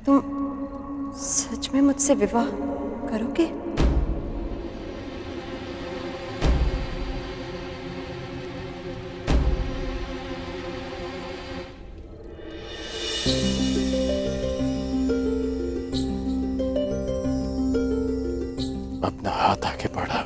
तुम सच में मुझसे विवाह करोगे? अपना हाथ आगे बढ़ा।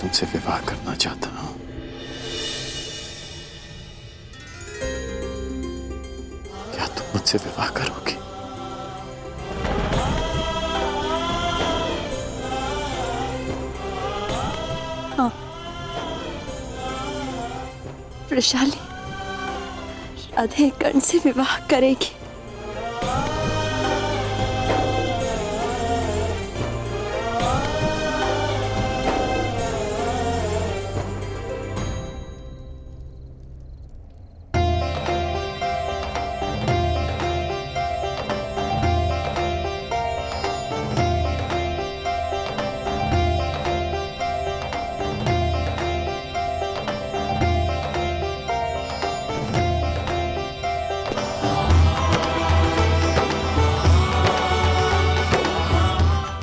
तुमसे विवाह करना चाहता हूं। क्या तुम मुझसे विवाह करोगी? हाँ, वृषाली राधे कर्ण से विवाह करेगी।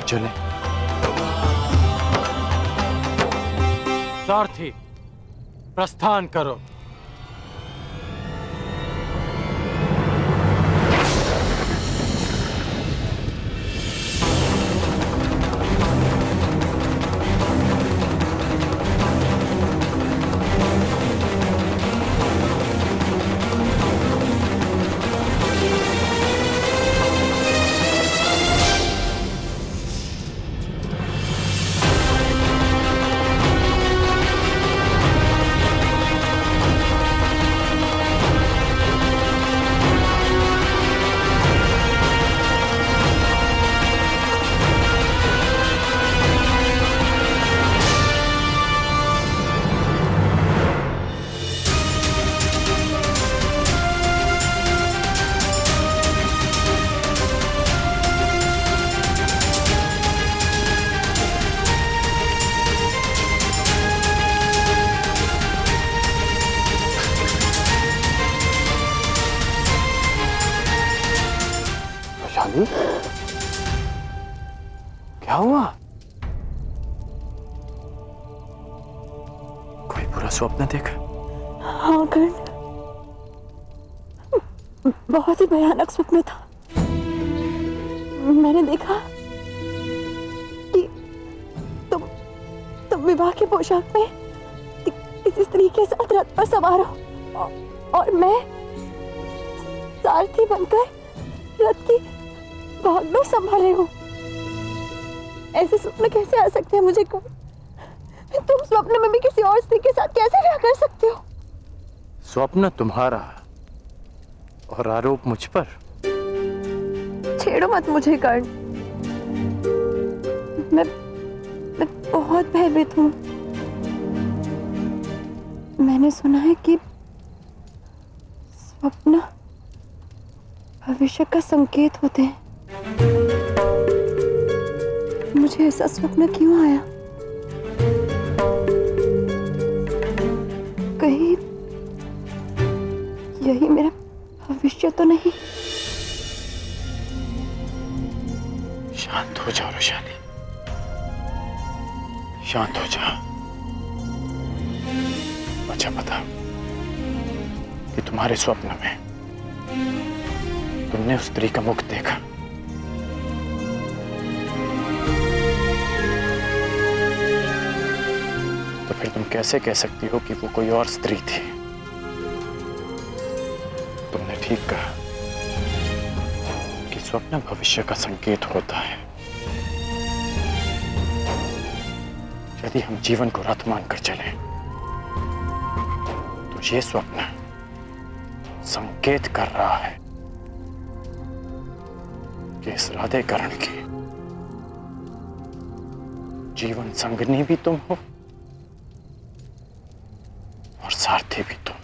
चले। सारथी प्रस्थान करो। क्या हुआ? कोई बुरा स्वप्न देखा? हाँ कर्ण, बहुत ही भयानक स्वप्न था। मैंने देखा कि तुम विवाह की पोशाक में किसी स्त्री के साथ रथ पर सवार हो और मैं सारथी बनकर रथ की भाग में संभाले हूँ। ऐसे स्वप्न कैसे आ सकते हैं मुझे? तुम स्वप्न में भी किसी और स्त्री के साथ कैसे विवाह कर सकते हो? स्वप्न तुम्हारा और आरोप मुझ पर। छेड़ो मत मुझे कर्ण। मैं बहुत भयभीत हूँ। मैंने सुना है कि स्वप्न भविष्य का संकेत होते हैं। मुझे ऐसा स्वप्न क्यों आया? कहीं यही मेरा भविष्य तो नहीं? शांत हो जाओ वृषाली, शांत हो जाओ। अच्छा बताओ कि तुम्हारे स्वप्न में तुमने उस स्त्री का मुख देखा? तो फिर तुम कैसे कह सकती हो कि वो कोई और स्त्री थी? तुमने ठीक कहा कि स्वप्न भविष्य का संकेत होता है। यदि हम जीवन को रथ मानकर चलें, तो ये स्वप्न संकेत कर रहा है कि इस राधेकरण की जीवन संगनी भी तुम हो और सारथी भी तुम।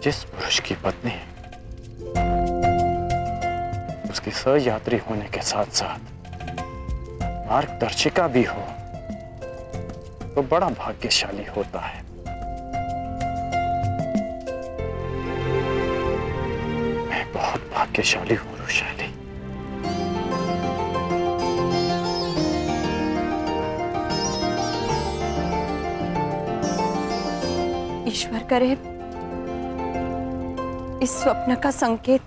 जिस पुरुष की पत्नी उसकी सहयात्री होने के साथ साथ मार्गदर्शिका भी हो, तो बड़ा भाग्यशाली होता है। मैं बहुत भाग्यशाली हूं रुशाली। ईश्वर करे इस स्वप्न का संकेत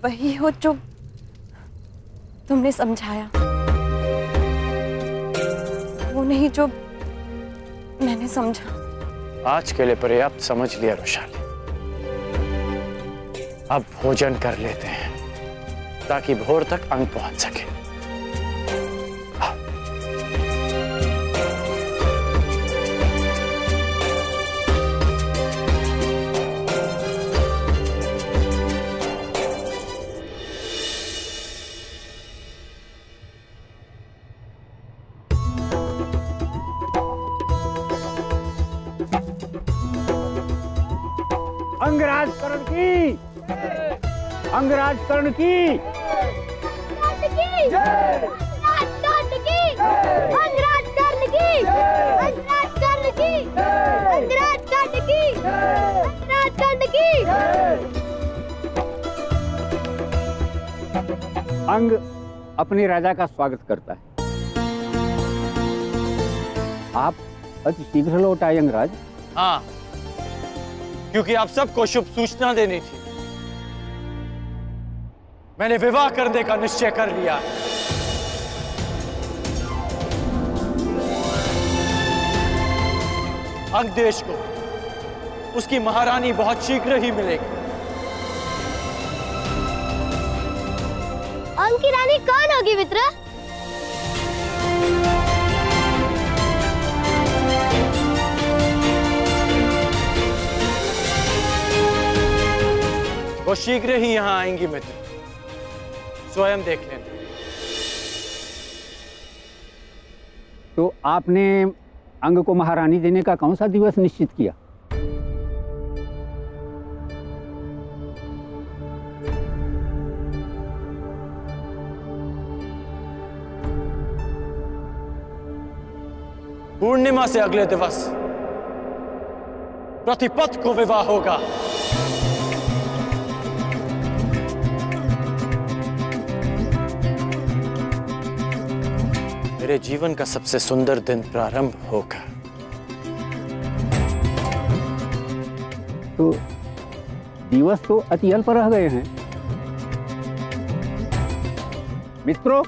वही हो जो तुमने समझाया, वो नहीं जो मैंने समझा। आज के लिए पर्याप्त समझ लिया रुशाली। अब भोजन कर लेते हैं ताकि भोर तक अंग पहुंच सके। अंगराजकरण की, अंगराजकरण की, अंग अपने राजा का स्वागत करता है। आप अति शीघ्र लौट आए अंगराज। हाँ, क्योंकि आप सबको शुभ सूचना देनी थी। मैंने विवाह करने का निश्चय कर लिया। अंग देश को उसकी महारानी बहुत शीघ्र ही मिलेगी। अंग की रानी कौन होगी मित्र? वो शीघ्र ही यहां आएंगी मित्र, स्वयं देख लेना। तो आपने अंग को महारानी देने का कौन सा दिवस निश्चित किया? पूर्णिमा से अगले दिवस प्रतिपद को विवाह होगा। मेरे जीवन का सबसे सुंदर दिन प्रारंभ होगा। तो दिवस तो अति अल्प रह गए हैं। मित्रों,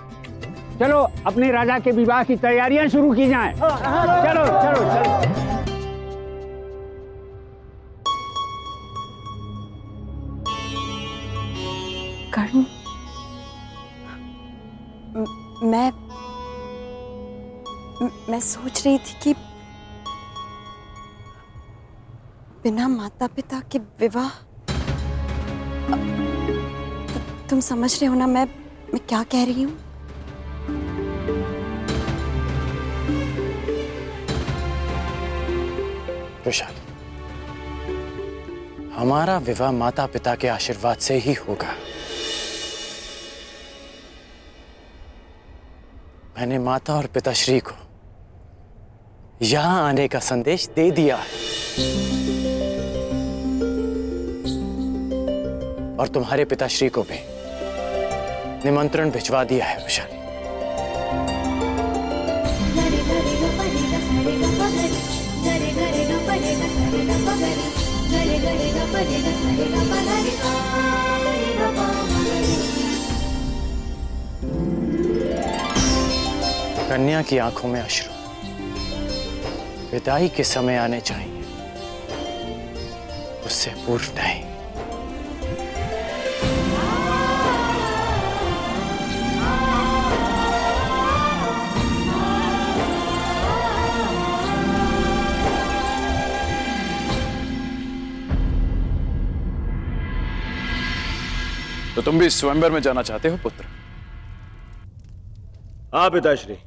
चलो अपने राजा के विवाह की तैयारियां शुरू की जाएं। चलो चलो चलो। कर्ण, मैं सोच रही थी कि बिना माता पिता के विवाह, तुम समझ रहे हो ना मैं क्या कह रही हूँ? रुशाली, हमारा विवाह माता पिता के आशीर्वाद से ही होगा। मैंने माता और पिताश्री को यहां आने का संदेश दे दिया है और तुम्हारे पिताश्री को भी निमंत्रण भिजवा दिया है रुशाली। कन्या की आंखों में अश्रु विदाई के समय आने चाहिए, उससे पूर्व नहीं। तो तुम भी स्वयंवर में जाना चाहते हो पुत्र? हाँ पिताश्री।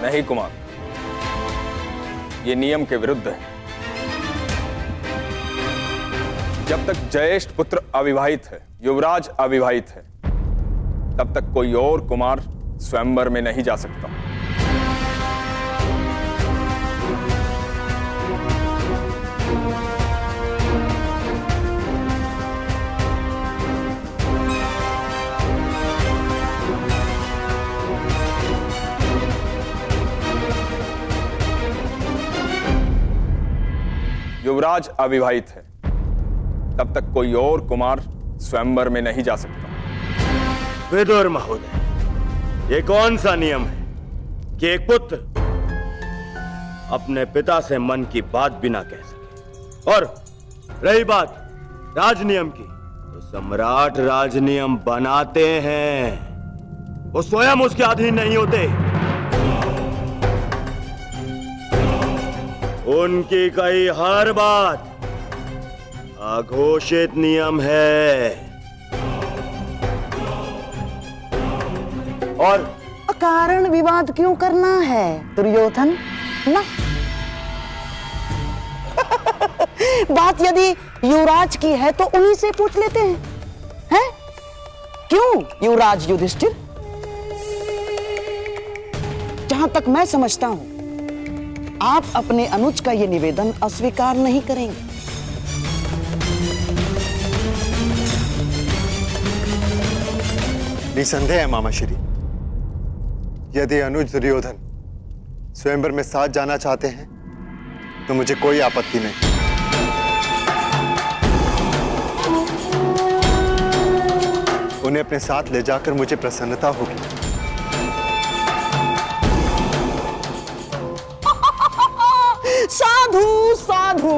नहीं कुमार, ये नियम के विरुद्ध है। जब तक ज्येष्ठ पुत्र अविवाहित है, युवराज अविवाहित है, तब तक कोई और कुमार स्वयंवर में नहीं जा सकता। युवराज अविवाहित है, तब तक कोई और कुमार स्वयंवर में नहीं जा सकता। विदुर महोदय, ये कौन सा नियम है कि एक पुत्र अपने पिता से मन की बात भी ना कह सके? और रही बात राजनियम की, तो सम्राट राजनियम बनाते हैं, वो स्वयं उसके अधीन नहीं होते। उनकी कही हर बात अघोषित नियम है। और अकारण विवाद क्यों करना है दुर्योधन? ना बात यदि युवराज की है तो उन्हीं से पूछ लेते हैं। क्यों युवराज युधिष्ठिर? जहां तक मैं समझता हूं, आप अपने अनुज का यह निवेदन अस्वीकार नहीं करेंगे। निसंदेह है मामाश्री, यदि अनुज दुर्योधन स्वयंवर में साथ जाना चाहते हैं तो मुझे कोई आपत्ति नहीं। उन्हें अपने साथ ले जाकर मुझे प्रसन्नता होगी। साधु साधु,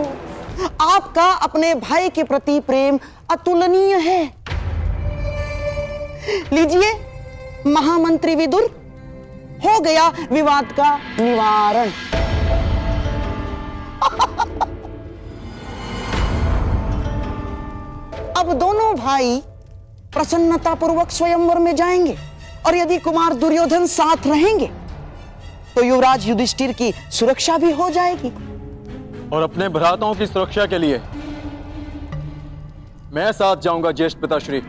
आपका अपने भाई के प्रति प्रेम अतुलनीय है। लीजिए महामंत्री विदुर, हो गया विवाद का निवारण। अब दोनों भाई प्रसन्नतापूर्वक स्वयंवर में जाएंगे, और यदि कुमार दुर्योधन साथ रहेंगे तो युवराज युधिष्ठिर की सुरक्षा भी हो जाएगी। और अपने भ्राताओं की सुरक्षा के लिए मैं साथ जाऊंगा ज्येष्ठ पिताश्री।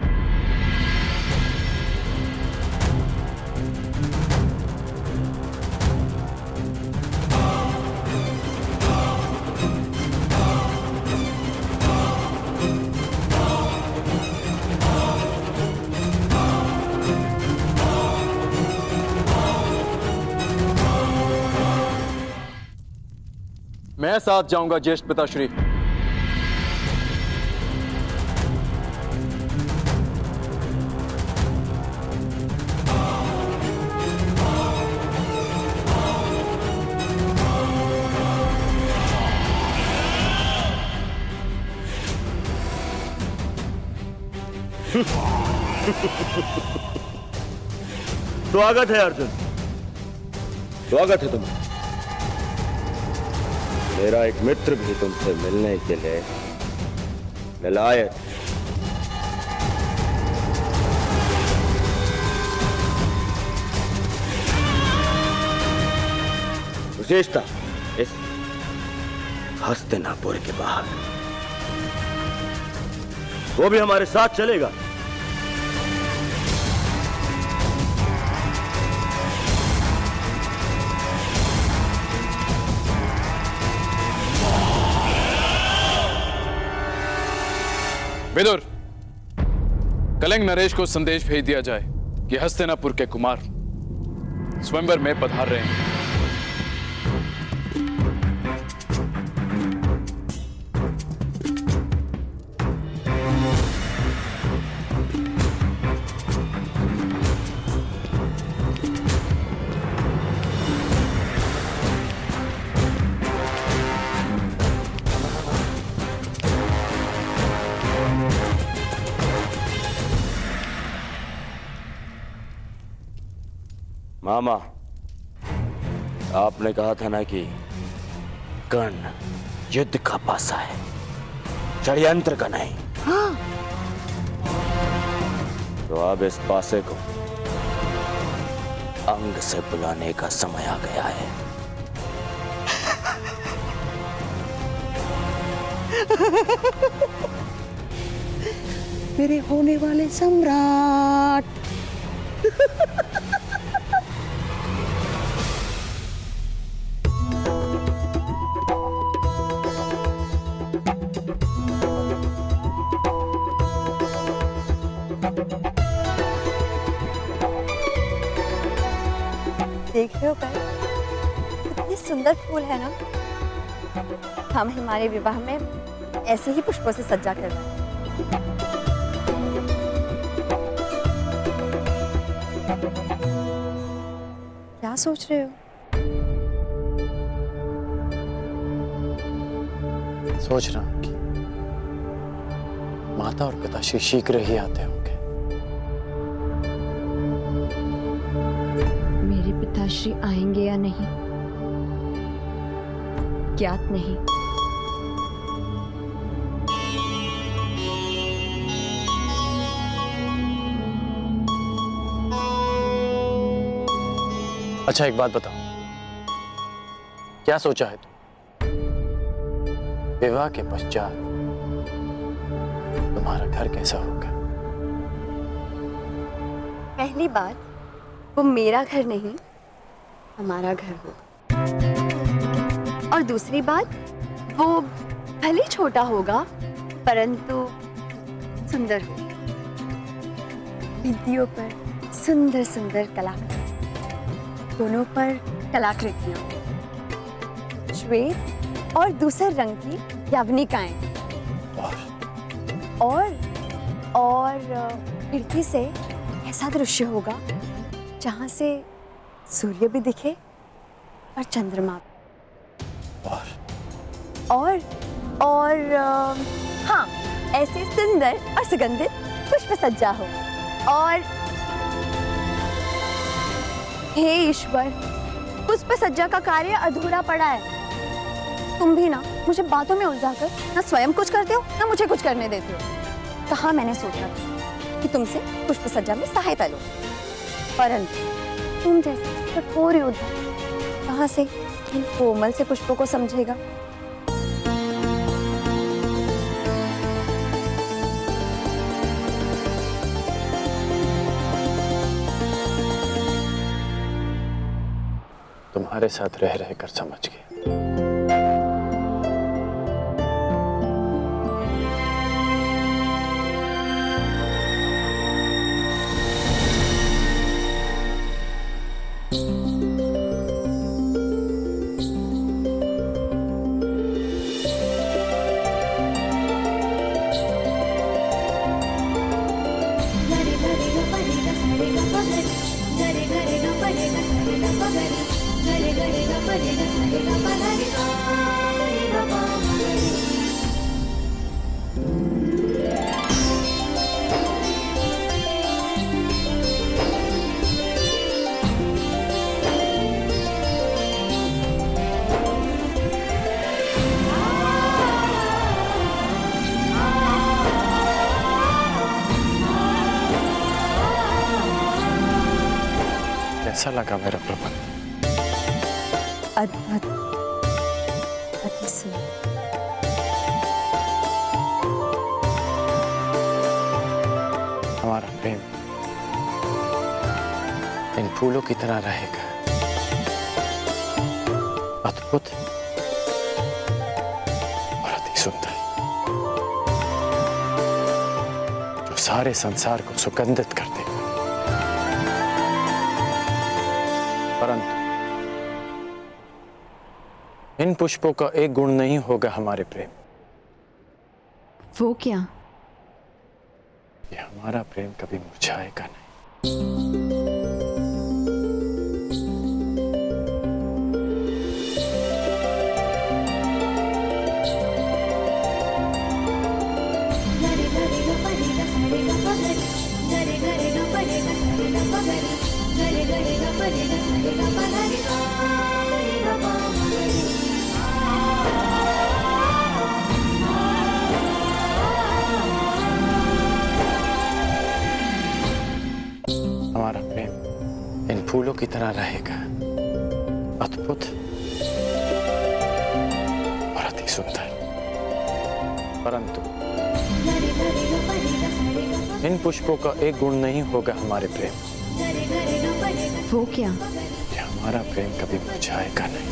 मैं साथ जाऊंगा ज्येष्ठ पिताश्री। स्वागत है अर्जुन, स्वागत है तुम्हें। मेरा एक मित्र भी तुमसे मिलने के लिए विलायत। विशेषता इस हस्तिनापुर के बाहर, वो भी हमारे साथ चलेगा। विदुर, कलिंग नरेश को संदेश भेज दिया जाए कि हस्तिनापुर के कुमार स्वयंवर में पधार रहे हैं। हाँ मां, आपने कहा था ना कि कर्ण युद्ध का पासा है, षड्यंत्र का नहीं। हाँ। तो अब इस पासे को अंग से बुलाने का समय आ गया है। मेरे होने वाले सम्राट। देख रहे हो कर, कितने सुंदर फूल है ना। हम हमारे विवाह में ऐसे ही पुष्पों से सज्जा करवाएं। क्या सोच रहे हो? सोच रहा हूं कि माता और पिताश्री शीघ्र ही आते होंगे। मेरे पिताश्री आएंगे या नहीं ज्ञात नहीं। अच्छा एक बात बताओ, क्या सोचा है तुम? विवाह के पश्चात तुम्हारा घर कैसा होगा? पहली बात, वो मेरा घर नहीं हमारा घर हो। और दूसरी बात, वो भले छोटा होगा परंतु सुंदर होगा। भित्तियों पर सुंदर सुंदर कलाकृति, दोनों पर कलाकृतियां, श्वेत और दूसरे रंग की यवनिकाएं, और खिड़की से ऐसा दृश्य होगा जहां से सूर्य भी दिखे और चंद्रमा भी। और हाँ, ऐसे सुंदर और सुगंधित पुष्प सज्जा हो। और हे ईश्वर, पुष्प सज्जा का कार्य अधूरा पड़ा है। तुम भी ना मुझे बातों में उलझाकर ना स्वयं कुछ करते हो ना मुझे कुछ करने देते हो। कहाँ मैंने सोचा था कि तुमसे पुष्प सज्जा में सहायता लो, परंतु तुम जैसे कठोर योद्धा कहाँ से इन कोमल से पुष्पों को समझेगा। तुम्हारे साथ रह रहकर समझ गया। कैसा लगा मेरा प्रबंध? अद्भुत, अति सुंदर। हमारा प्रेम इन फूलों की तरह रहेगा, अद्भुत और अति सुंदर, जो सारे संसार को सुगंधित कर देगा। परंतु इन पुष्पों का एक गुण नहीं होगा हमारे प्रेम। वो क्या? ये हमारा प्रेम कभी मुरझाएगा नहीं। गरे गरे ग परे ग सरे ग प गरे गरे गरे ग परे ग की तरह रहेगा, अद्भुत और अति सुंदर। परंतु इन पुष्पों का एक गुण नहीं होगा हमारे प्रेम। वो क्या? कि हमारा प्रेम कभी मुरझाएगा नहीं।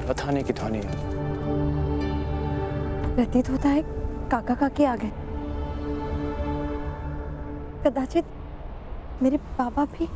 रथ आने की ध्वनि है। प्रतीत होता है काका काकी आ गए। कदाचित मेरे पापा भी।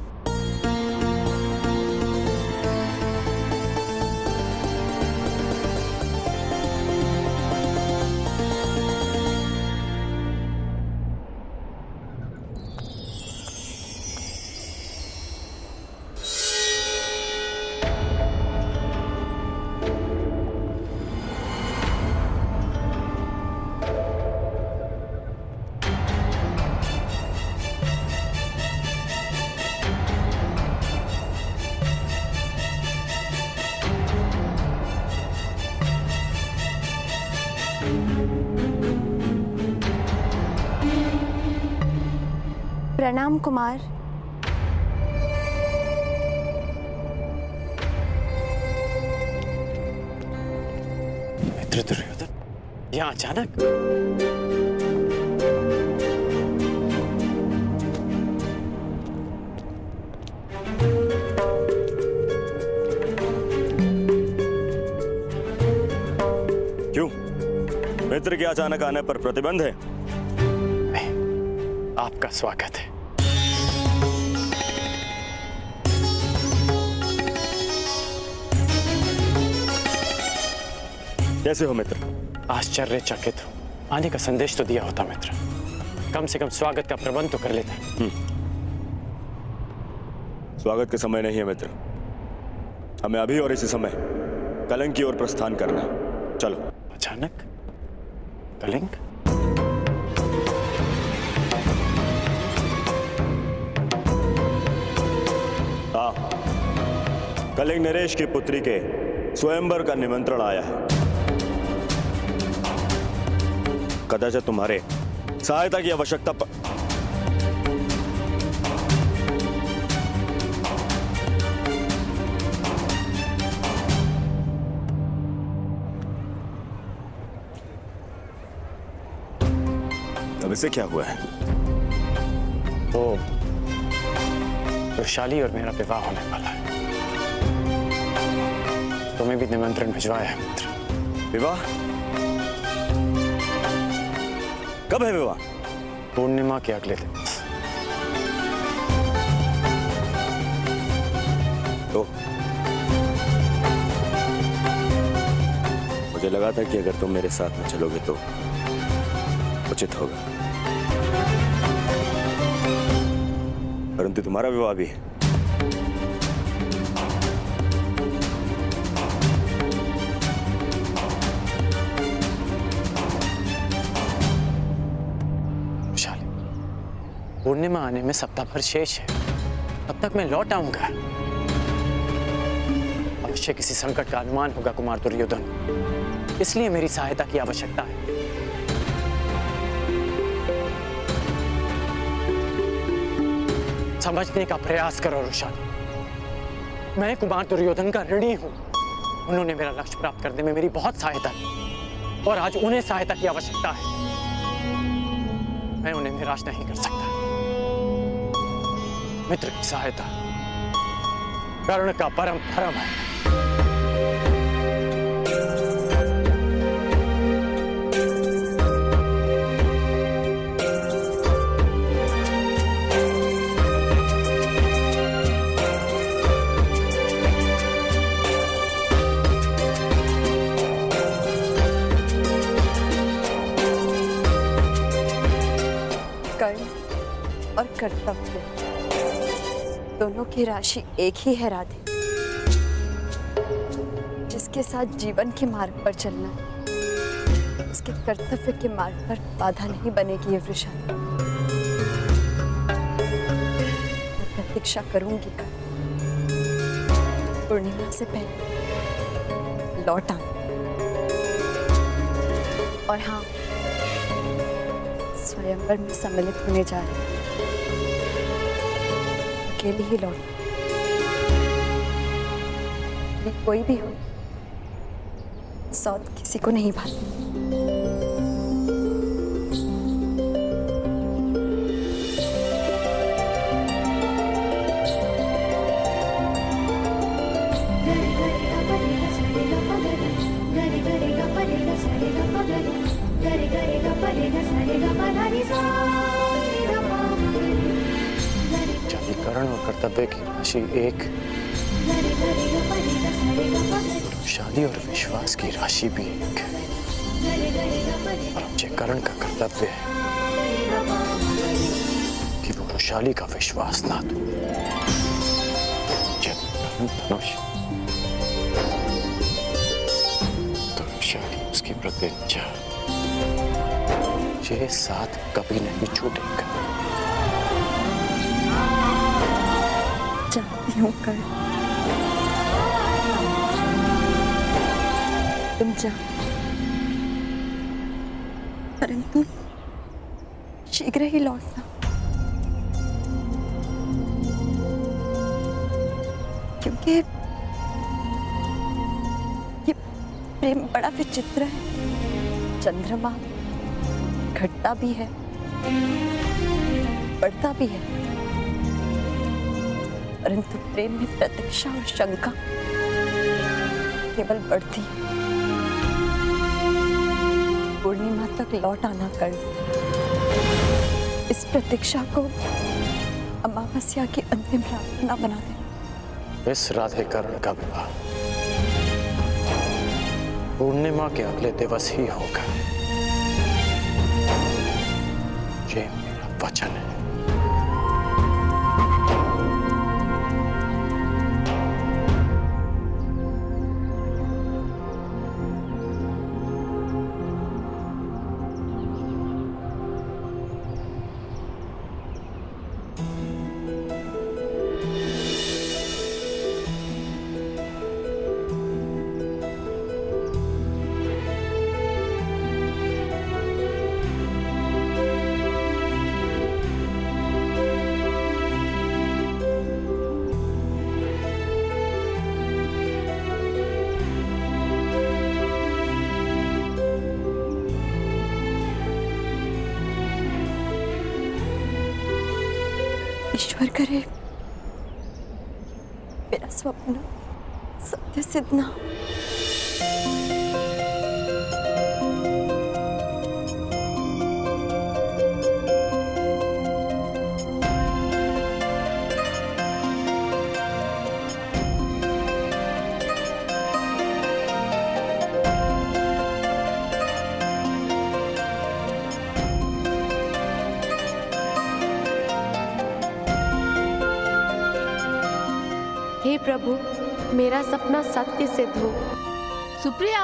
प्रणाम कुमार। मित्र दुर्योधन, यहाँ अचानक? क्यों? मित्र के अचानक आने पर प्रतिबंध है? नहीं, आपका स्वागत है। कैसे हो मित्र? आश्चर्यचकित हूं। आने का संदेश तो दिया होता मित्र, कम से कम स्वागत का प्रबंध तो कर लेता। स्वागत के समय नहीं है मित्र, हमें अभी और इसी समय कलिंग की ओर प्रस्थान करना है। चलो। अचानक कलिंग? हाँ, कलिंग नरेश की पुत्री के स्वयंवर का निमंत्रण आया है। कदाचित तुम्हारे सहायता की आवश्यकता अब इसे क्या हुआ है? वो वैशाली और मेरा विवाह होने वाला है। तुम्हें भी निमंत्रण भिजवाया है मित्र। विवाह? कब है विवाह? पूर्णिमा के अगले दिन। तो मुझे लगा था कि अगर तुम मेरे साथ में चलोगे तो उचित होगा, परंतु तुम्हारा विवाह भी है। पूर्णिमा आने में सप्ताह भर शेष है, तब तक मैं लौट आऊंगा। अवश्य किसी संकट का अनुमान होगा कुमार दुर्योधन, इसलिए मेरी सहायता की आवश्यकता है। समझने का प्रयास करो वैशाली, मैं कुमार दुर्योधन का ऋणी हूं। उन्होंने मेरा लक्ष्य प्राप्त करने में मेरी बहुत सहायता की और आज उन्हें सहायता की आवश्यकता है। मैं उन्हें निराश नहीं कर सकता। मित्र की सहायता कर्ण का परम धर्म है। कर्ण और कर्तव्य दोनों की राशि एक ही है राधे। जिसके साथ जीवन के मार्ग पर चलना है, उसके कर्तव्य के मार्ग पर बाधा नहीं बनेगी ये वृषा। प्रतीक्षा करूंगी कल पूर्णिमा से पहले लौट आना। और हाँ, स्वयंवर में सम्मिलित होने जा रही हूँ, अकेले ही लौट। कोई भी हो, सौत किसी को नहीं भाती। करण और कर्तव्य की राशि एक, शादी और विश्वास की राशि भी एक है। और मुझे करण का कर्तव्य है कि वो वैशाली का विश्वास ना दो। जब करण धनुष तो वैशाली उसकी प्रतिज्ञा, ये साथ कभी नहीं छूटेगा। जानती हूँ कर तुम जा, परंतु शीघ्र ही लौटना, क्योंकि ये प्रेम बड़ा विचित्र है। चंद्रमा घटता भी है, बढ़ता भी है, परंतु प्रेम में प्रतीक्षा और शंका केवल बढ़ती है। पूर्णिमा तक लौट आना कर इस प्रतीक्षा को अमावस्या की अंतिम रात न बना दे। इस राधे करण का विवाह पूर्णिमा के अगले दिवस ही होगा, ये मेरा वचन है। ईश्वर करे मेरा स्वप्न सत्य सिद्ध ना हो। हे प्रभु, मेरा सपना सत्य सिद्ध हो। सुप्रिया,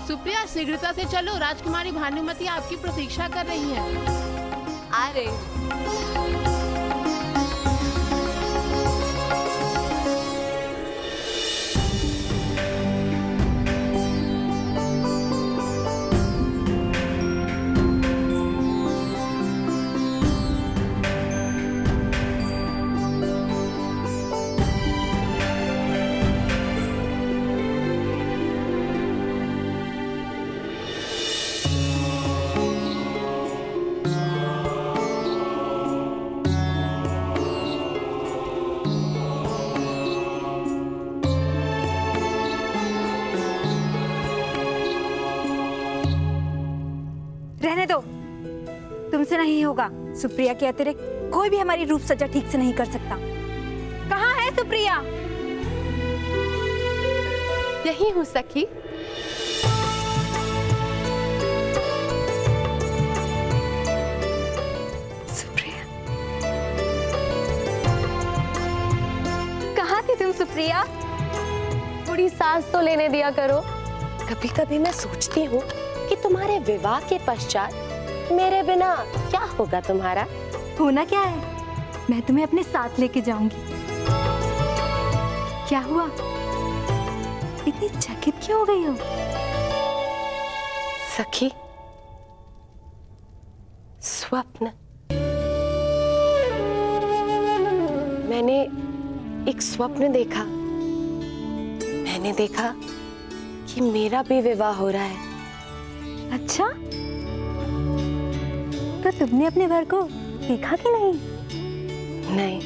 सुप्रिया शीघ्रता से चलो, राजकुमारी भानुमति आपकी प्रतीक्षा कर रही है। आ रहे हैं। रहने दो, तुमसे नहीं होगा। सुप्रिया के अतिरिक्त कोई भी हमारी रूप सज्जा ठीक से नहीं कर सकता। कहाँ है सुप्रिया? यही हूँ सखी। सुप्रिया, थोड़ी सांस तो लेने दिया करो। कभी कभी मैं सोचती हूँ कि तुम्हारे विवाह के पश्चात मेरे बिना क्या होगा तुम्हारा। होना क्या है, मैं तुम्हें अपने साथ लेके जाऊंगी। क्या हुआ, इतनी चकित क्यों हो गई हो? सखी, स्वप्न। मैंने एक स्वप्न देखा। मैंने देखा कि मेरा भी विवाह हो रहा है। अच्छा, तो तुमने अपने वर को देखा कि नहीं? नहीं,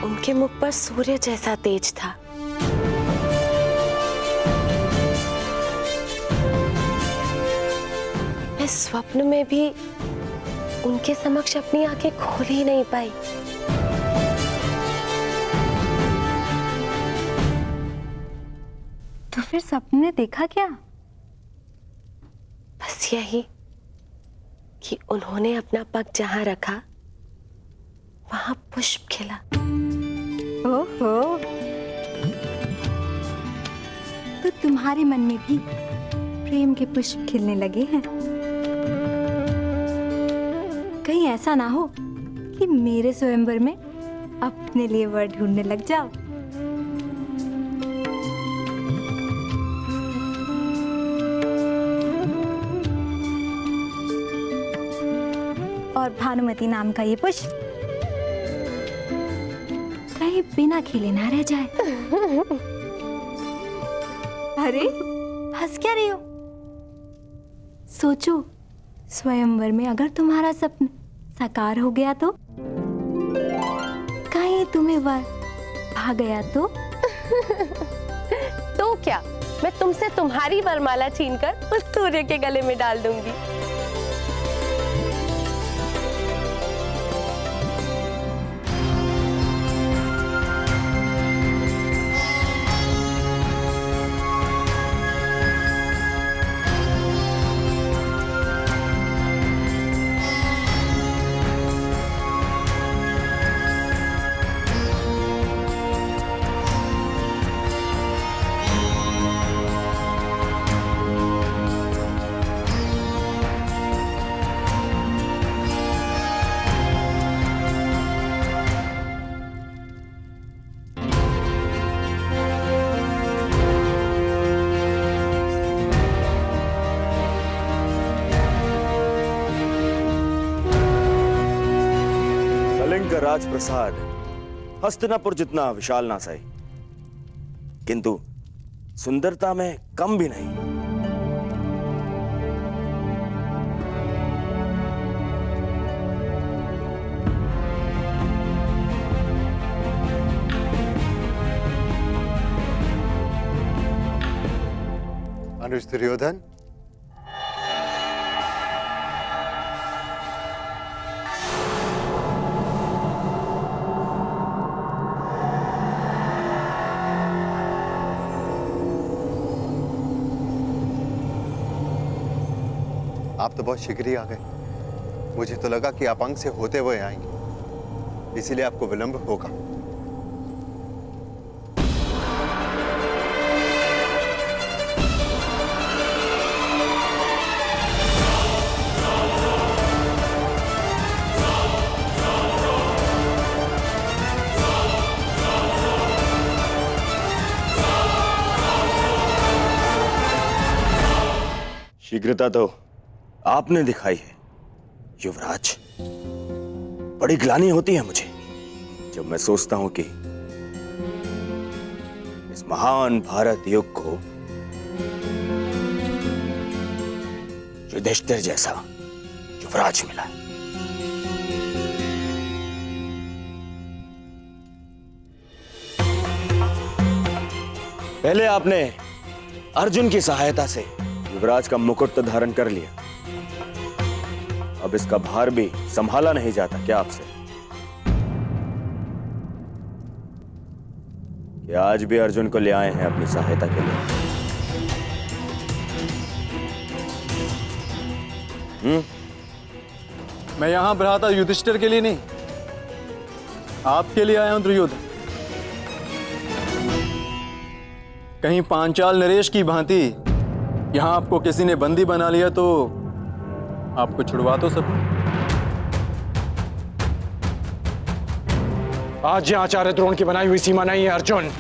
उनके मुख पर सूर्य जैसा तेज था। मैं स्वप्न में भी उनके समक्ष अपनी आंखें खोल ही नहीं पाई। तो फिर सपने में देखा क्या? बस यही कि उन्होंने अपना पग जहां रखा वहां पुष्प खिला। ओहो, तो तुम्हारे मन में भी प्रेम के पुष्प खिलने लगे हैं। कहीं ऐसा ना हो कि मेरे स्वयंवर में अपने लिए वर ढूंढने लग जाओ। और भानुमति नाम का ये पुष्प कहीं बिना खिले ना रह जाए। अरे हंस क्या रही हो? सोचो, स्वयंवर में अगर तुम्हारा सपना साकार हो गया तो? कहीं तुम्हें वर भा गया तो? तो क्या, मैं तुमसे तुम्हारी वरमाला छीनकर उस सूर्य के गले में डाल दूंगी। राजप्रसाद हस्तिनापुर जितना विशाल ना सही, किंतु सुंदरता में कम भी नहीं। अनुज दुर्योधन, आप तो बहुत शीघ्र ही आ गए। मुझे तो लगा कि आप अंग से होते हुए आएंगे, इसीलिए आपको विलंब होगा। शीघ्रता तो आपने दिखाई है युवराज। बड़ी ग्लानि होती है मुझे जब मैं सोचता हूं कि इस महान भारत युग को युधिष्ठिर जैसा युवराज मिला। पहले आपने अर्जुन की सहायता से युवराज का मुकुट तो धारण कर लिया, अब इसका भार भी संभाला नहीं जाता क्या आपसे? कि आज भी अर्जुन को ले आए हैं अपनी सहायता के लिए? मैं यहां भ्राता युधिष्ठिर के लिए नहीं, आपके लिए आया हूं दुर्योधन। कहीं पांचाल नरेश की भांति यहां आपको किसी ने बंदी बना लिया तो आपको छुड़वा तो सकूं। आज यह आचार्य द्रोण की बनाई हुई सीमा नहीं है अर्जुन।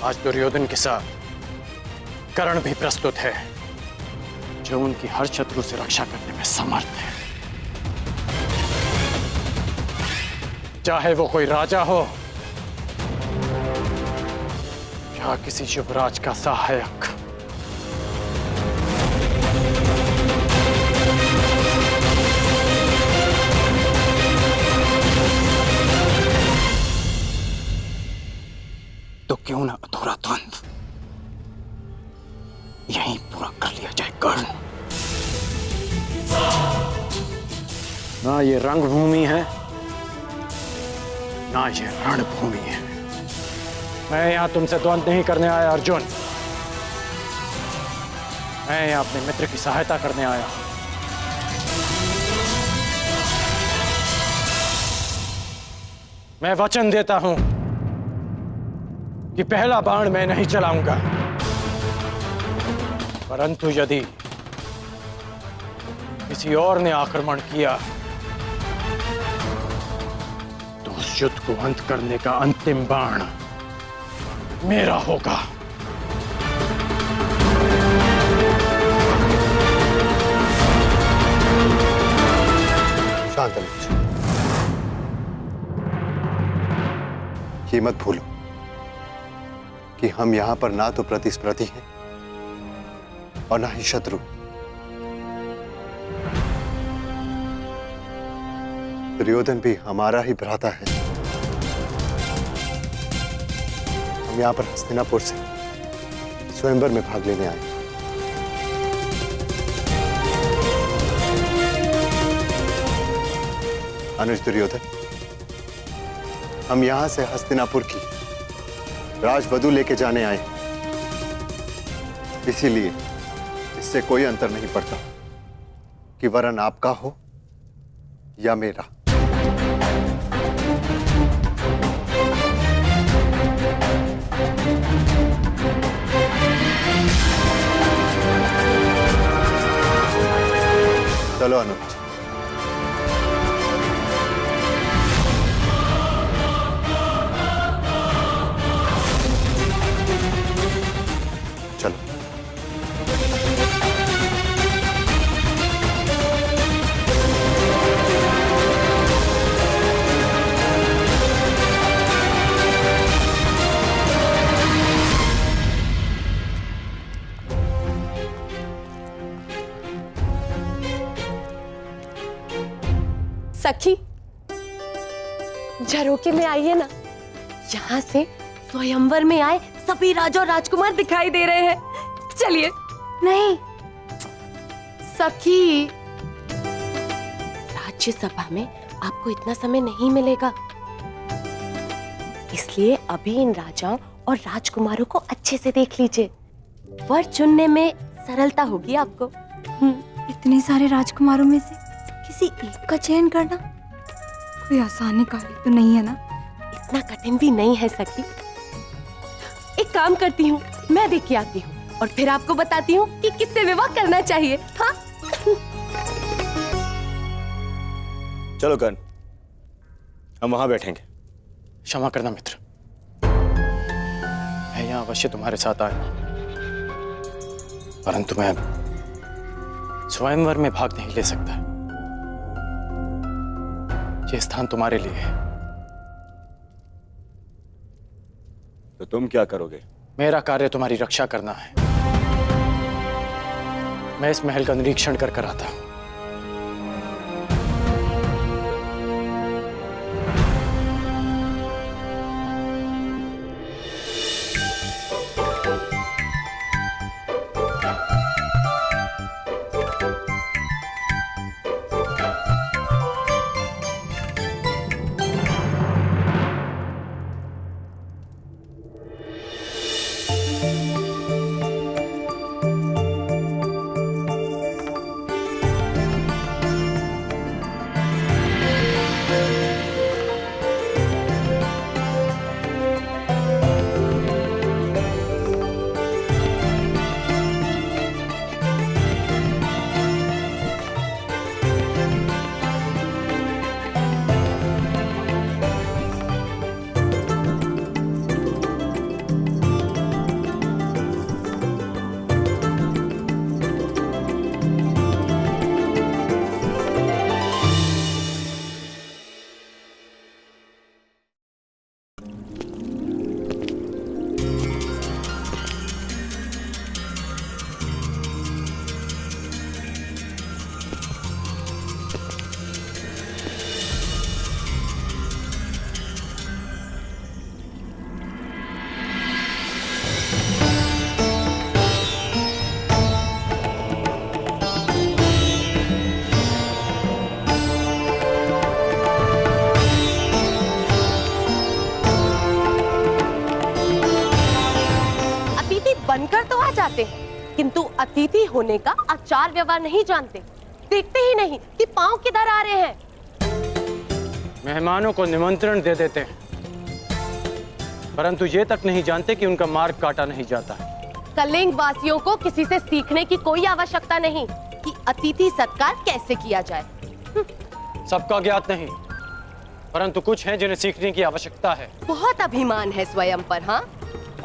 आज दुर्योधन के साथ कर्ण भी प्रस्तुत है, जो उनकी हर शत्रु से रक्षा करने में समर्थ है, चाहे वो कोई राजा हो या किसी युवराज का सहायक। तो क्यों ना अधूरा द्वंद्व यहीं पूरा कर लिया जाए कर्ण। ना ये रंगभूमि है, ना ये रणभूमि है। मैं यहां तुमसे द्वंद्व नहीं करने आया अर्जुन, मैं यहां अपने मित्र की सहायता करने आया हूं। मैं वचन देता हूं कि पहला बाण मैं नहीं चलाऊंगा, परंतु यदि किसी और ने आक्रमण किया तो उस युद्ध को अंत करने का अंतिम बाण मेरा होगा। शांत अनुज, ये मत भूलो कि हम यहां पर ना तो प्रतिस्पर्धी हैं और ना ही शत्रु। दुर्योधन भी हमारा ही भ्राता है। हम यहां पर हस्तिनापुर से स्वयंवर में भाग लेने आए। अनुज दुर्योधन, हम यहां से हस्तिनापुर की राजवधु लेके जाने आए, इसीलिए इससे कोई अंतर नहीं पड़ता कि वरन आपका हो या मेरा। चलो अनुज। चलो। सखी, झरोके में आइए ना। यहाँ से स्वयंवर में आए सभी राजा और राजकुमार दिखाई दे रहे हैं। चलिए। नहीं सखी, राज्यसभा में आपको इतना समय नहीं मिलेगा, इसलिए अभी इन राजाओं और राजकुमारों को अच्छे से देख लीजिए। वर चुनने में सरलता होगी आपको। इतने सारे राजकुमारों में से किसी एक का चयन करना कोई आसानी कार्य तो नहीं है ना? इतना कठिन भी नहीं है सखी। एक काम करती हूँ, मैं देख के आती हूँ और फिर आपको बताती हूँ कि किससे विवाह करना चाहिए। हाँ? चलो कर्ण, हम वहां बैठेंगे। क्षमा करना मित्र, मैं यहां अवश्य तुम्हारे साथ आया, परंतु मैं स्वयंवर में भाग नहीं ले सकता। ये स्थान तुम्हारे लिए है। तो तुम क्या करोगे? मेरा कार्य तुम्हारी रक्षा करना है। मैं इस महल का निरीक्षण कर कर आता हूं। किंतु अतिथि होने का आचार व्यवहार नहीं जानते। देखते ही नहीं कि पांव किधर आ रहे हैं। मेहमानों को निमंत्रण दे देते हैं, परंतु ये तक नहीं जानते कि उनका मार्ग काटा नहीं जाता। कलिंग वासियों को किसी से सीखने की कोई आवश्यकता नहीं कि अतिथि सत्कार कैसे किया जाए। सबका ज्ञात नहीं, परंतु कुछ हैं जिन्हें सीखने की आवश्यकता है। बहुत अभिमान है स्वयं पर। हाँ,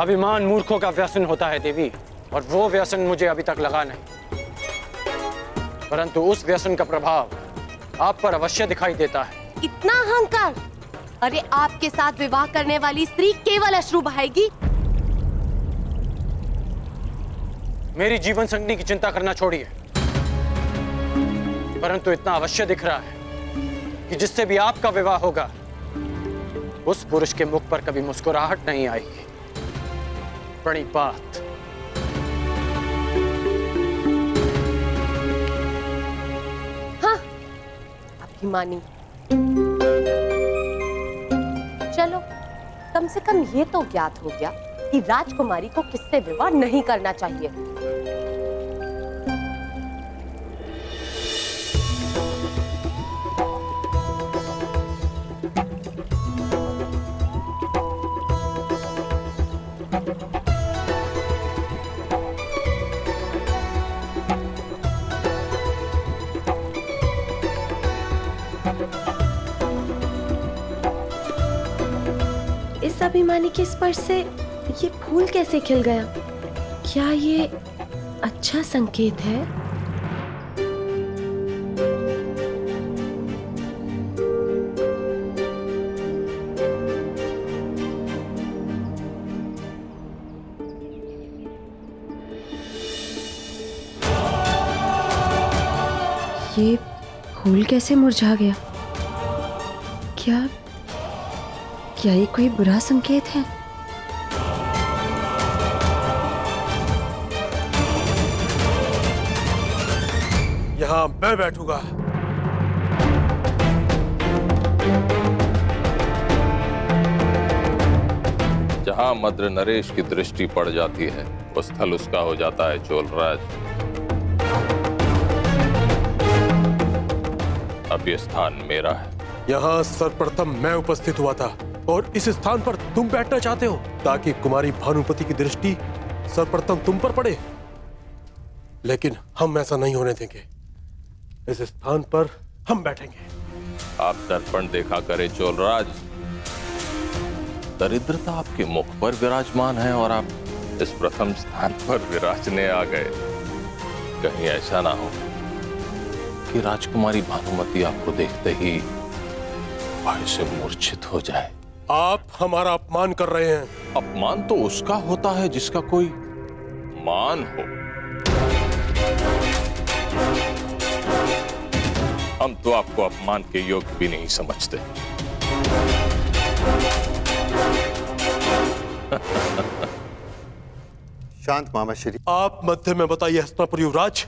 अभिमान मूर्खों का व्यसन होता है देवी, और वो व्यसन मुझे अभी तक लगा नहीं, परंतु उस व्यसन का प्रभाव आप पर अवश्य दिखाई देता है। इतना अहंकार! अरे आपके साथ विवाह करने वाली स्त्री केवल अश्रु बहाएगी। मेरी जीवन संगनी की चिंता करना छोड़िए, परंतु इतना अवश्य दिख रहा है कि जिससे भी आपका विवाह होगा उस पुरुष के मुख पर कभी मुस्कुराहट नहीं आएगी। बड़ी बात। हाँ, अभिमानी। चलो, कम से कम ये तो ज्ञात हो गया कि राजकुमारी को किससे विवाह नहीं करना चाहिए। इस अभिमानी के स्पर्श से ये फूल कैसे खिल गया? क्या ये अच्छा संकेत है? ये फूल कैसे मुरझा गया? क्या ये कोई बुरा संकेत है? यहाँ मैं बैठूंगा। जहां मद्र नरेश की दृष्टि पड़ जाती है वो स्थल उसका हो जाता है चोलराज। अब ये स्थान मेरा है। यहाँ सर्वप्रथम मैं उपस्थित हुआ था और इस स्थान पर तुम बैठना चाहते हो ताकि कुमारी भानुपति की दृष्टि सर्वप्रथम तुम पर पड़े, लेकिन हम ऐसा नहीं होने देंगे। इस स्थान पर हम बैठेंगे। आप दर्पण देखा करे चोलराज, दरिद्रता आपके मुख पर विराजमान है और आप इस प्रथम स्थान पर विराजने आ गए। कहीं ऐसा ना हो कि राजकुमारी भानुमति आपको देखते ही भय से मूर्छित हो जाए। आप हमारा अपमान कर रहे हैं। अपमान तो उसका होता है जिसका कोई मान हो। हम तो आपको अपमान के योग्य भी नहीं समझते। शांत मामा श्री। आप मध्य में बताइए हस्तिनापुर युवराज।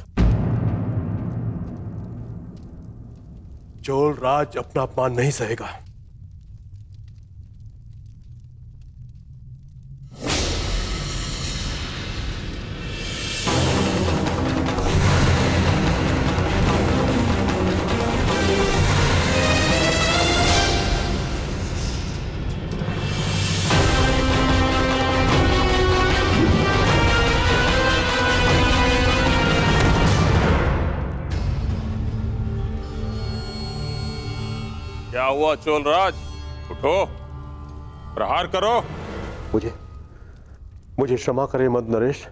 चोलराज अपना अपमान नहीं सहेगा। क्या हुआ चोलराज? उठो, प्रहार करो। मुझे क्षमा करें मद्र नरेश।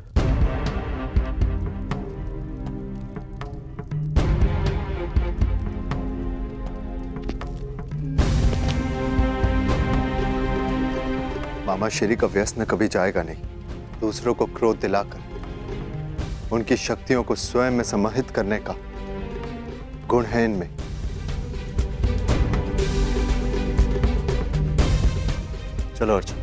मामा श्री का व्यसन कभी जाएगा नहीं। दूसरों को क्रोध दिलाकर उनकी शक्तियों को स्वयं में समाहित करने का गुण है इनमें। चलो अर्जुन।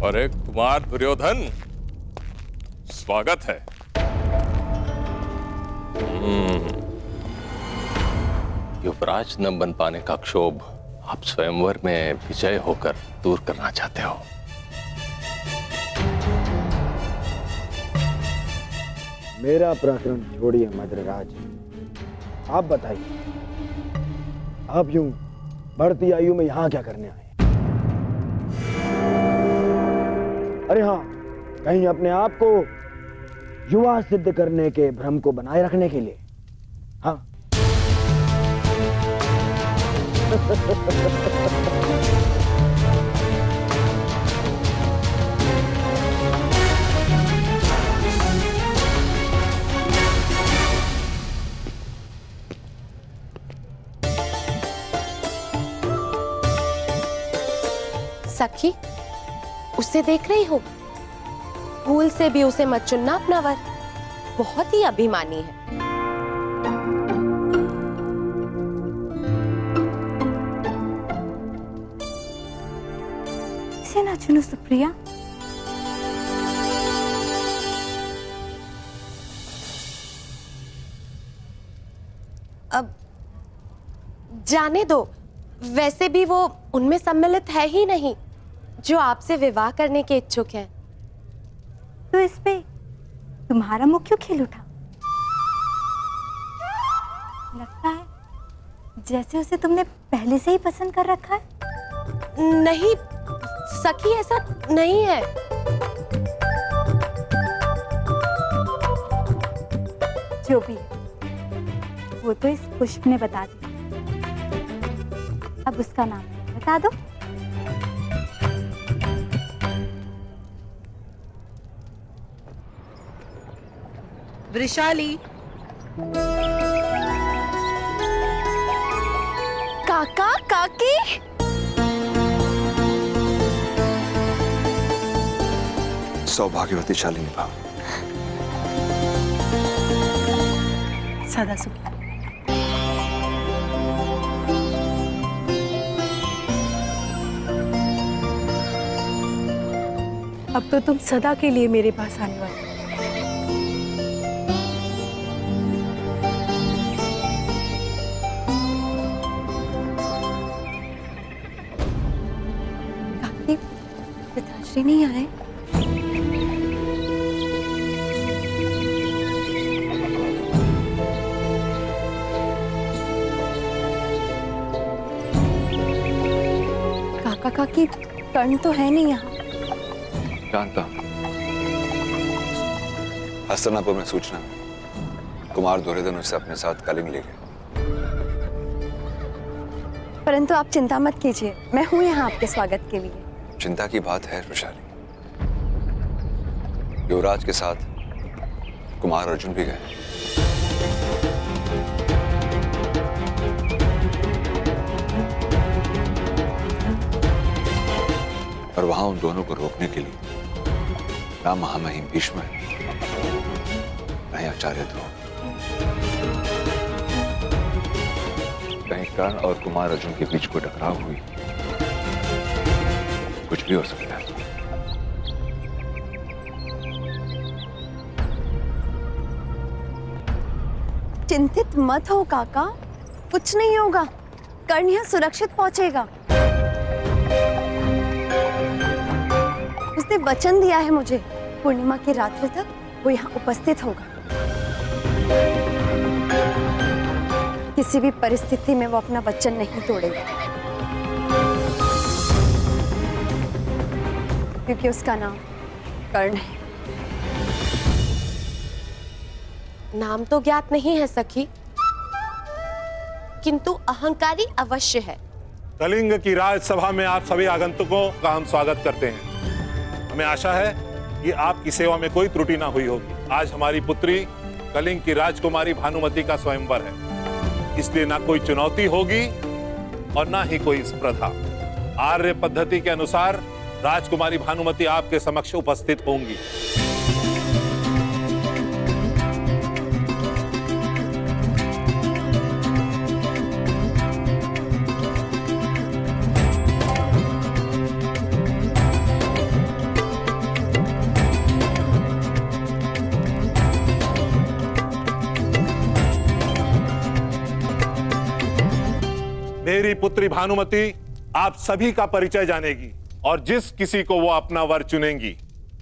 और अरे कुमार दुर्योधन, स्वागत है। युवराज न बन पाने का क्षोभ आप स्वयंवर में विजय होकर दूर करना चाहते हो। मेरा प्रकरण छोड़िए मद्रराज, आप बताइए, आप यूं बढ़ती आयु में यहां क्या करने आए? अरे हाँ, कहीं अपने आप को युवा सिद्ध करने के भ्रम को बनाए रखने के लिए? हाँ। सखी, उसे देख रही हो? भूल से भी उसे मत चुनना अपना वर, बहुत ही अभिमानी है। इसे ना चुनो सुप्रिया। अब जाने दो, वैसे भी वो उनमें सम्मिलित है ही नहीं जो आपसे विवाह करने के इच्छुक हैं। तो इस पे तुम्हारा मुंह क्यों खिल उठा? लगता है जैसे उसे तुमने पहले से ही पसंद कर रखा है। नहीं सखी, ऐसा नहीं है। जो भी वो तो इस पुष्प ने बता दिया, अब उसका नाम बता दो। वृषाली। काका काकी, सौभाग्यवती शालिनी भाव। सदा सुखी। अब तो तुम सदा के लिए मेरे पास आने वाले। काकी, पिताश्री नहीं आए? काका काकी, कर्ण तो है नहीं यहाँ। जानता हूं। हस्तिनापुर में सूचना, कुमार दुर्योधन उसे अपने साथ कलिंग ले गए। परंतु आप चिंता मत कीजिए, मैं हूं यहाँ आपके स्वागत के लिए। चिंता की बात है वृषाली, युवराज के साथ कुमार अर्जुन भी गए। और वहां उन दोनों को रोकने के लिए ना महामहिम भीष्म नहीं आचार्य ध्रुव। कहीं कर्ण और कुमार अर्जुन के बीच कोई टकराव हुई, कुछ भी हो सकता है। चिंतित मत हो काका, कुछ नहीं होगा। कर्ण यहाँ सुरक्षित पहुंचेगा। उसने वचन दिया है मुझे, पूर्णिमा की रात्रि तक वो यहाँ उपस्थित होगा। किसी भी परिस्थिति में वो अपना वचन नहीं तोड़ेगा, क्योंकि उसका नाम कर्ण है। नाम तो ज्ञात नहीं है सखी, किंतु अहंकारी अवश्य है। कलिंग की राजसभा में आप सभी आगंतुकों का हम स्वागत करते हैं। हमें आशा है कि आपकी सेवा में कोई त्रुटि ना हुई होगी। आज हमारी पुत्री कलिंग की राजकुमारी भानुमति का स्वयंवर है, इसलिए ना कोई चुनौती होगी और ना ही कोई स्पर्धा। आर्य पद्धति के अनुसार राजकुमारी भानुमति आपके समक्ष उपस्थित होंगी। मेरी पुत्री भानुमति आप सभी का परिचय जानेगी और जिस किसी को वो अपना वर चुनेंगी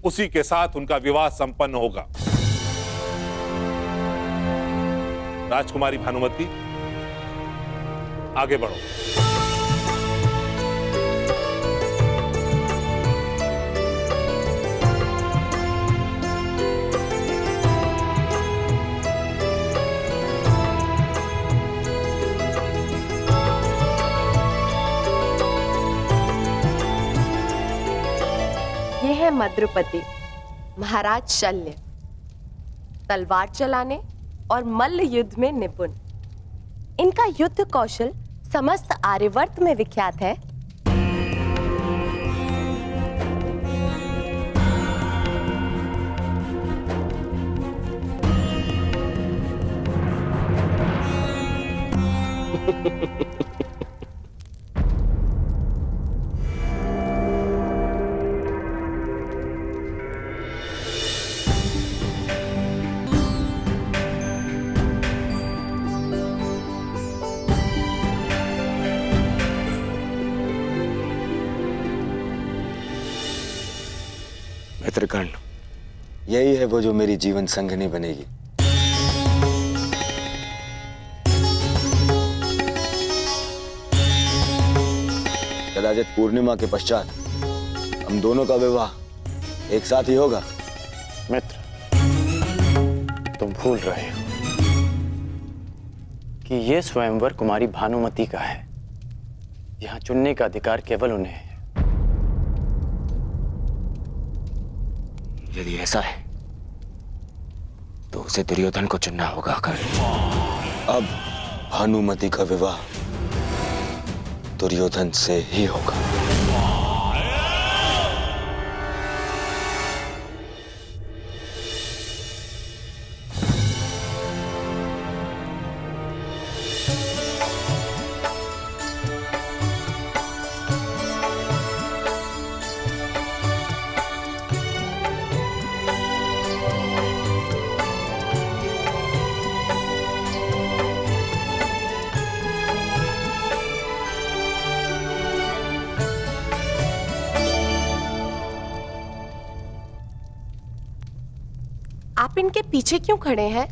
उसी के साथ उनका विवाह संपन्न होगा। राजकुमारी भानुमति, आगे बढ़ो। ये है मद्रुपति, महाराज शल्य, तलवार चलाने और मल्ल युद्ध में निपुण। इनका युद्ध कौशल समस्त आर्यवर्त में विख्यात है। मित्रगण, यही है वो जो मेरी जीवन संगिनी बनेगी। कदाचित पूर्णिमा के पश्चात हम दोनों का विवाह एक साथ ही होगा। मित्र, तुम भूल रहे हो कि ये स्वयंवर कुमारी भानुमति का है। यहाँ चुनने का अधिकार केवल उन्हें है। यदि ऐसा है तो उसे दुर्योधन को चुनना होगा। अब भानुमति का विवाह दुर्योधन से ही होगा। आप इनके पीछे क्यों खड़े हैं?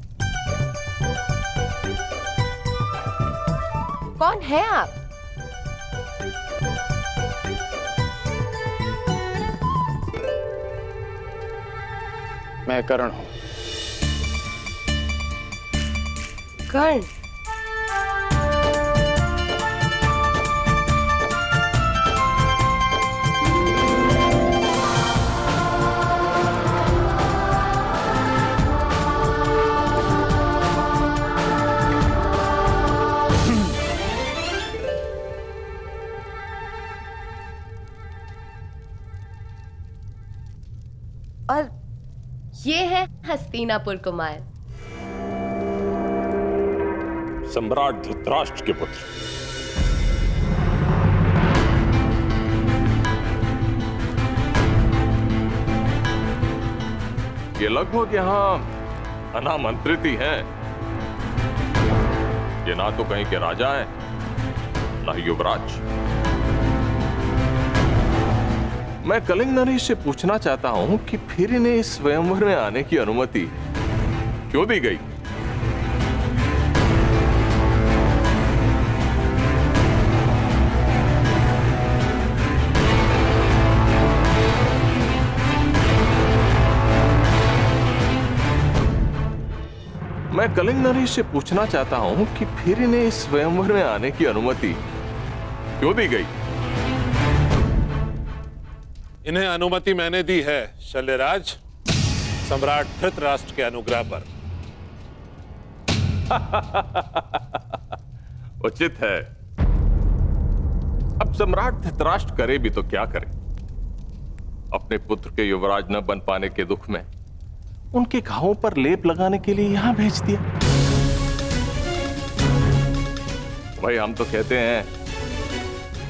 कौन है आप? मैं कर्ण हूं। कर्ण? और ये है हस्तिनापुर कुमार, सम्राट धृतराष्ट्र के पुत्र। ये लगभग यहां अनामंत्रित ही हैं। ये ना तो कहीं के राजा हैं, ना ही युवराज। मैं कलिंग नरेश से पूछना चाहता हूं कि फिर इन्हें इस स्वयंवर में आने की अनुमति क्यों दी गई? मैं कलिंग नरेश से पूछना चाहता हूं कि फिर इन्हें इस स्वयंवर में आने की अनुमति क्यों दी गई? इन्हें अनुमति मैंने दी है शल्यराज, सम्राट धृतराष्ट्र के अनुग्रह पर। उचित है। अब सम्राट धृतराष्ट्र करे भी तो क्या करे? अपने पुत्र के युवराज न बन पाने के दुख में उनके घावों पर लेप लगाने के लिए यहां भेज दिया। भाई, हम तो कहते हैं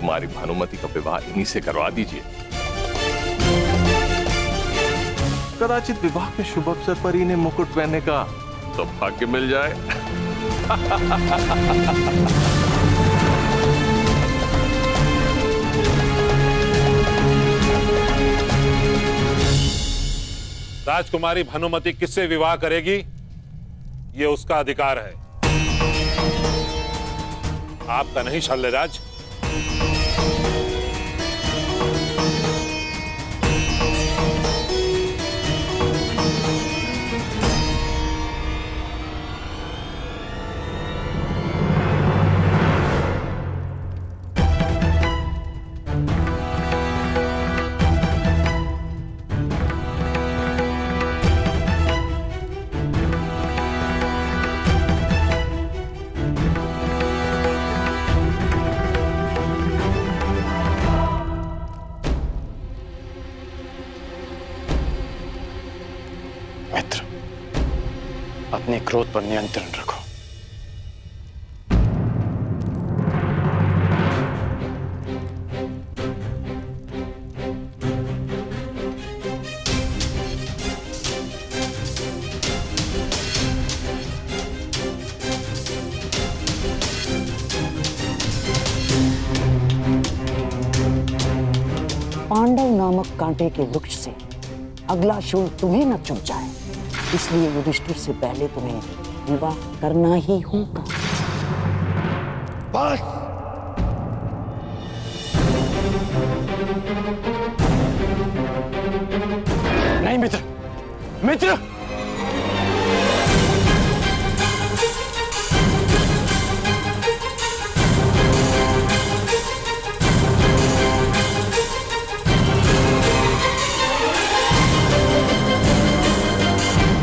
कुमारी भानुमति का विवाह इन्हीं से करवा दीजिए। कदाचित विवाह के शुभ अवसर पर इन्हें मुकुट पहनने का सौभाग्य मिल जाए। राजकुमारी भानुमति किससे विवाह करेगी ये उसका अधिकार है, आपका नहीं शल्यराज। मित्र, अपने क्रोध पर नियंत्रण रखो। पांडव नामक कांटे के वृक्ष से अगला शूल तुम्हें न चुभ जाए, इसलिए युधिष्ठिर से पहले तुम्हें विवाह करना ही होगा। बस नहीं मित्र, मित्र,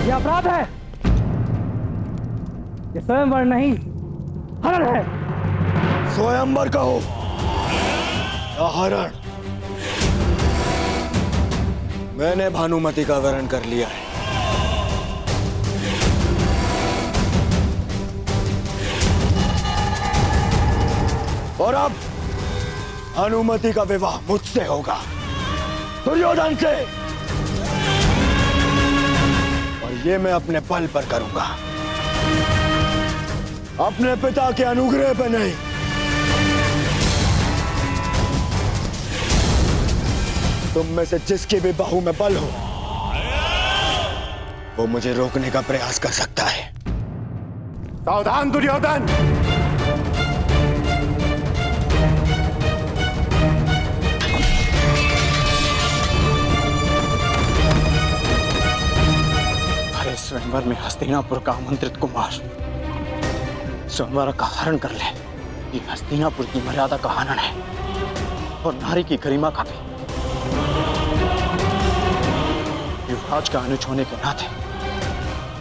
ये अपराध है, ये स्वयंवर नहीं हरण है। स्वयंवर कहो या हरण, मैंने भानुमति का वरण कर लिया है। और अब भानुमति का विवाह मुझसे होगा, दुर्योधन से। ये मैं अपने बल पर करूंगा, अपने पिता के अनुग्रह पर नहीं। तुम में से जिसकी भी बाहु में बल हो, वो मुझे रोकने का प्रयास कर सकता है। सावधान दुर्योधन, स्वयंवर में हस्तिनापुर का आमंत्रित कुमार स्वयंवर का हरण कर ले, ये हस्तिनापुर की मर्यादा का हनन है और नारी की गरिमा का भी। युवराज का अनुज होने के नाते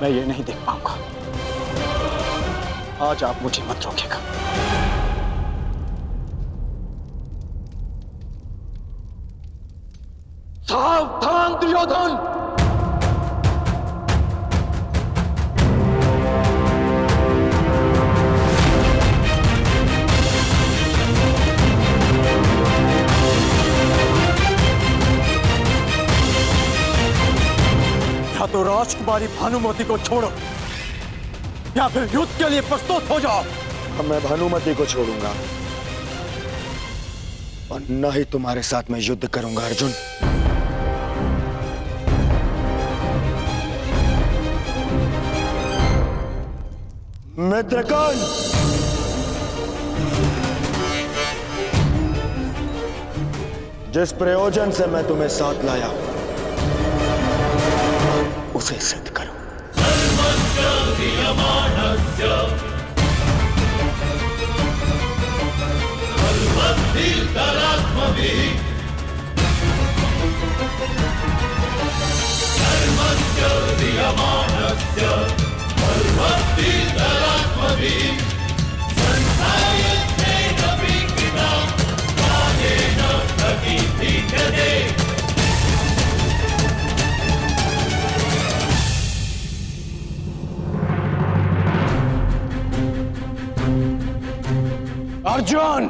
मैं ये नहीं देख पाऊंगा। आज आप मुझे मत रोकेगा। सावधान दुर्योधन, या तो राजकुमारी भानुमति को छोड़ो या फिर युद्ध के लिए प्रस्तुत हो जाओ। मैं भानुमति को छोड़ूंगा और न ही तुम्हारे साथ मैं युद्ध करूंगा अर्जुन। मित्रगण, जिस प्रयोजन से मैं तुम्हें साथ लाया हूं उसे सिद्ध करो। अर्जुन,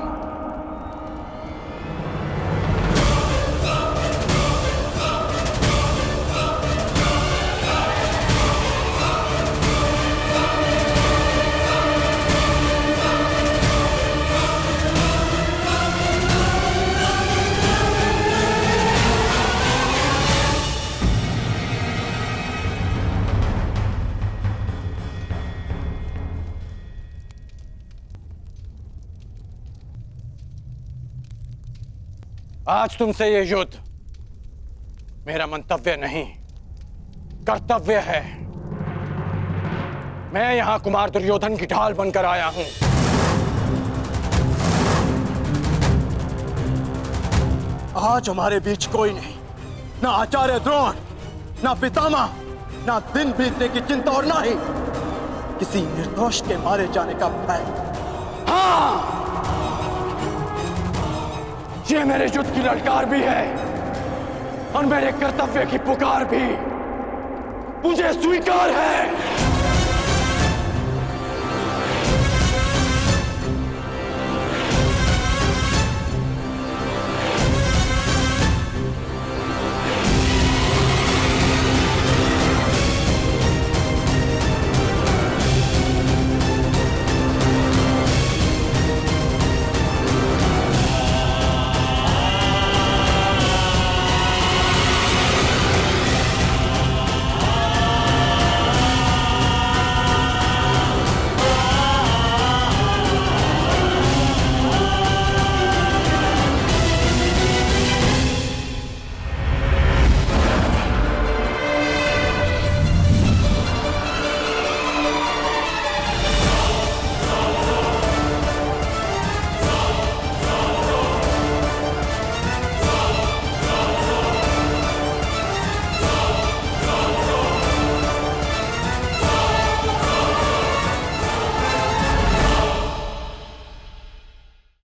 आज तुमसे ये युद्ध मेरा मंतव्य नहीं, कर्तव्य है। मैं यहां कुमार दुर्योधन की ढाल बनकर आया हूं। आज हमारे बीच कोई नहीं, ना आचार्य द्रोण, ना पितामह, ना दिन बीतने की चिंता और ना ही किसी निर्दोष के मारे जाने का भय। हाँ, ये मेरे युद्ध की ललकार भी है और मेरे कर्तव्य की पुकार भी मुझे स्वीकार है।